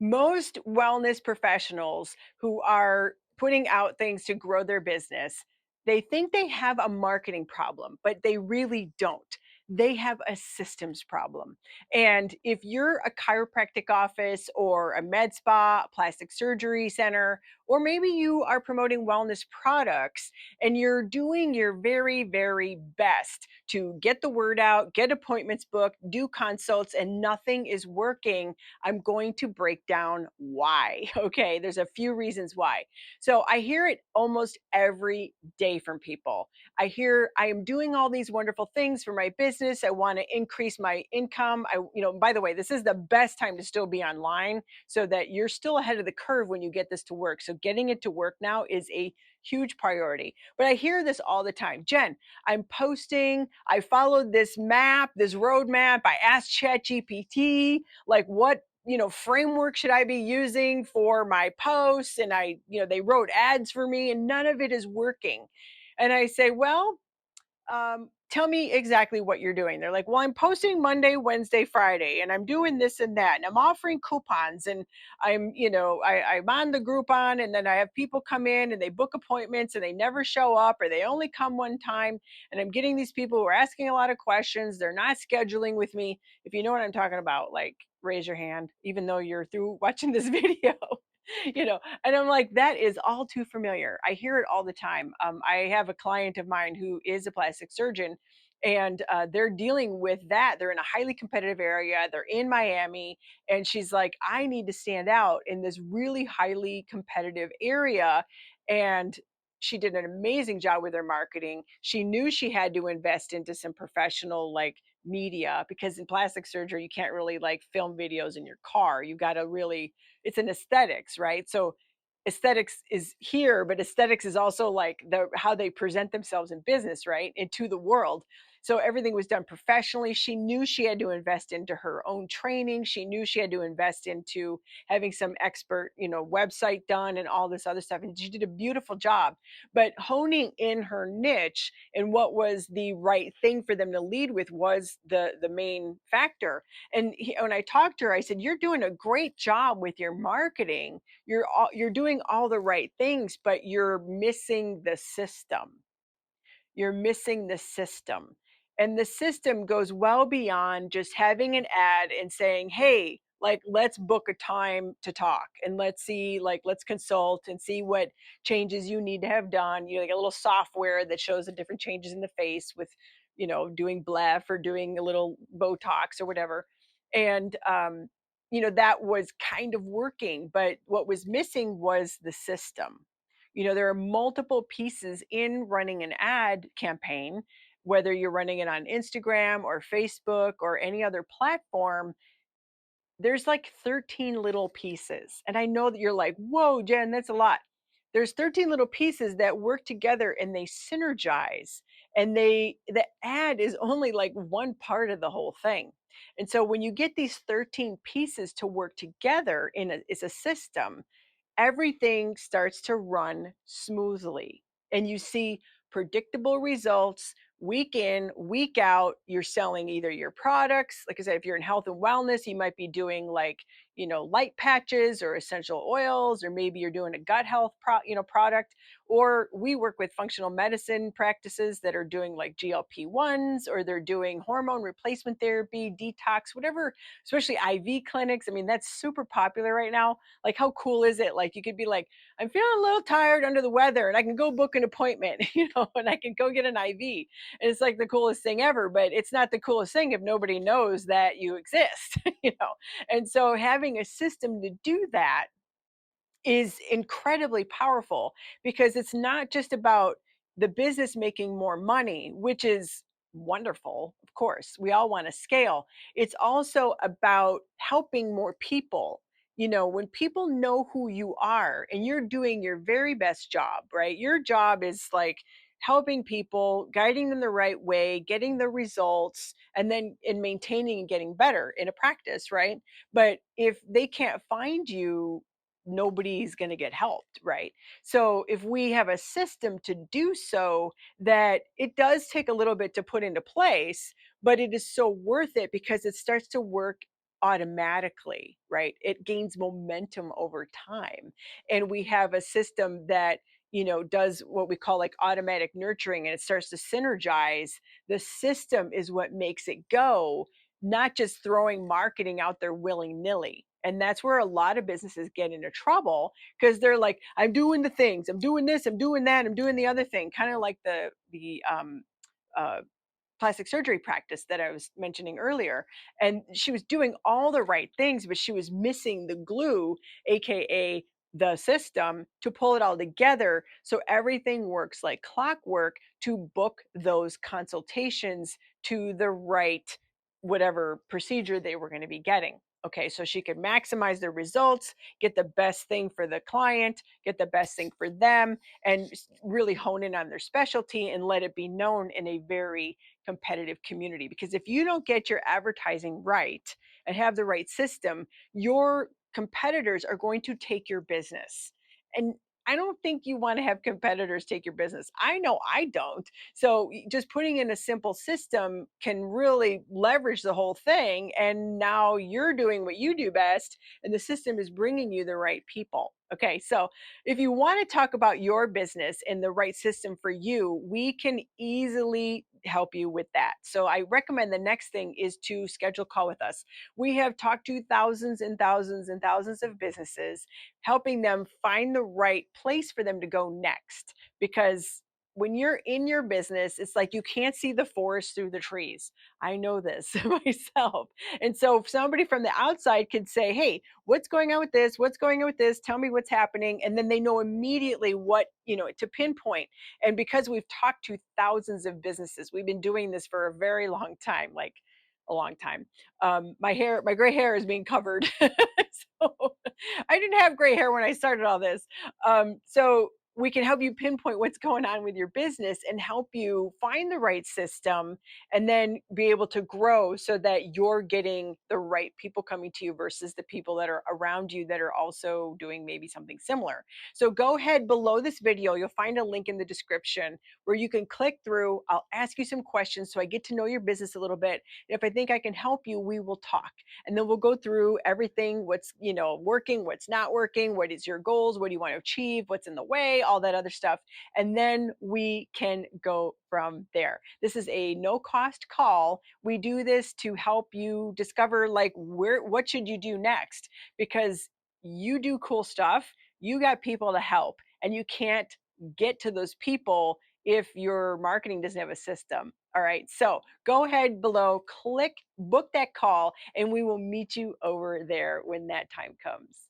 Most wellness professionals who are putting out things to grow their business, they think they have a marketing problem, but they really don't. They have a systems problem. And if you're a chiropractic office or a med spa, plastic surgery center, or maybe you are promoting wellness products and you're doing your very, very best to get the word out, get appointments booked, do consults, and nothing is working, I'm going to break down why. Okay, there's a few reasons why. So I hear it almost every day from people. I hear I am doing all these wonderful things for my business. I want to increase my income. By the way, this is the best time to still be online so that you're still ahead of the curve when you get this to work. So getting it to work now is a huge priority. But I hear this all the time. Jen, I'm posting, I followed this map, this roadmap. I asked ChatGPT, like, what framework should I be using for my posts? And they wrote ads for me and none of it is working. And I say, well, tell me exactly what you're doing. They're like, well, I'm posting Monday, Wednesday, Friday, and I'm doing this and that, and I'm offering coupons, and I'm on the Groupon, and then I have people come in and they book appointments and they never show up or they only come one time, and I'm getting these people who are asking a lot of questions. They're not scheduling with me. If you know what I'm talking about, like raise your hand, even though you're through watching this video. And I'm like, that is all too familiar. I hear it all the time. I have a client of mine who is a plastic surgeon, and they're dealing with that. They're in a highly competitive area, they're in Miami, and she's like, I need to stand out in this really highly competitive area. And she did an amazing job with her marketing. She knew she had to invest into some professional, like, media, because in plastic surgery you can't really like film videos in your car. You got to really, it's an aesthetics, right? So aesthetics is here, but aesthetics is also like the how they present themselves in business, right? And to the world. So everything was done professionally. She knew she had to invest into her own training. She knew she had to invest into having some expert, website done and all this other stuff. And she did a beautiful job. But honing in her niche and what was the right thing for them to lead with was the main factor. And when I talked to her, I said, "You're doing a great job with your marketing. You're doing all the right things, but you're missing the system. You're missing the system." And the system goes well beyond just having an ad and saying, hey, like, let's book a time to talk and let's see, like, let's consult and see what changes you need to have done. Like a little software that shows the different changes in the face with, doing bleph or doing a little Botox or whatever. And, that was kind of working. But what was missing was the system. There are multiple pieces in running an ad campaign, whether you're running it on Instagram or Facebook or any other platform. There's like 13 little pieces. And I know that you're like, whoa, Jen, that's a lot. There's 13 little pieces that work together and they synergize. And the ad is only like one part of the whole thing. And so when you get these 13 pieces to work together it's a system, everything starts to run smoothly and you see predictable results week in, week out. You're selling either your products. Like I said, if you're in health and wellness, you might be doing like, light patches or essential oils, or maybe you're doing a gut health product. Or we work with functional medicine practices that are doing like GLP-1s, or they're doing hormone replacement therapy, detox, whatever, especially IV clinics. I mean, that's super popular right now. Like, how cool is it? Like, you could be like, I'm feeling a little tired under the weather, and I can go book an appointment, and I can go get an IV. And it's like the coolest thing ever, but it's not the coolest thing if nobody knows that you exist, And so having a system to do that is incredibly powerful, because it's not just about the business making more money, which is wonderful. Of course, we all want to scale. It's also about helping more people. When people know who you are and you're doing your very best job, right? Your job is like helping people, guiding them the right way, getting the results, and then in maintaining and getting better in a practice, right? But if they can't find you, nobody's going to get helped, right? So if we have a system to do so, that it does take a little bit to put into place, but it is so worth it because it starts to work automatically, right? It gains momentum over time. And we have a system that, does what we call like automatic nurturing, and it starts to synergize. The system is what makes it go, not just throwing marketing out there willy-nilly. And that's where a lot of businesses get into trouble, because they're like, I'm doing the things, I'm doing this, I'm doing that, I'm doing the other thing, kind of like the uh, plastic surgery practice that I was mentioning earlier. And she was doing all the right things, but she was missing the glue, AKA the system, to pull it all together so everything works like clockwork to book those consultations to the right whatever procedure they were going to be getting. Okay, so she could maximize their results, get the best thing for the client, get the best thing for them, and really hone in on their specialty and let it be known in a very competitive community. Because if you don't get your advertising right and have the right system, your competitors are going to take your business. And I don't think you want to have competitors take your business. I know I don't. So just putting in a simple system can really leverage the whole thing. And now you're doing what you do best, and the system is bringing you the right people. Okay, so if you want to talk about your business and the right system for you, we can easily help you with that. So I recommend the next thing is to schedule a call with us. We have talked to thousands and thousands and thousands of businesses, helping them find the right place for them to go next. Because when you're in your business, it's like you can't see the forest through the trees. I know this myself. And so if somebody from the outside could say, hey, what's going on with this? What's going on with this? Tell me what's happening. And then they know immediately what, to pinpoint. And because we've talked to thousands of businesses, we've been doing this for a very long time, like a long time. My gray hair is being covered. So I didn't have gray hair when I started all this. So we can help you pinpoint what's going on with your business and help you find the right system, and then be able to grow so that you're getting the right people coming to you versus the people that are around you that are also doing maybe something similar. So go ahead, below this video, you'll find a link in the description where you can click through. I'll ask you some questions so I get to know your business a little bit. And if I think I can help you, we will talk. And then we'll go through everything, what's, working, what's not working, what is your goals, what do you want to achieve, what's in the way, all that other stuff. And then we can go from there. This is a no cost call. We do this to help you discover, like, what should you do next, because you do cool stuff, you got people to help, and you can't get to those people if your marketing doesn't have a system. All right, so go ahead below, click book that call, and we will meet you over there when that time comes.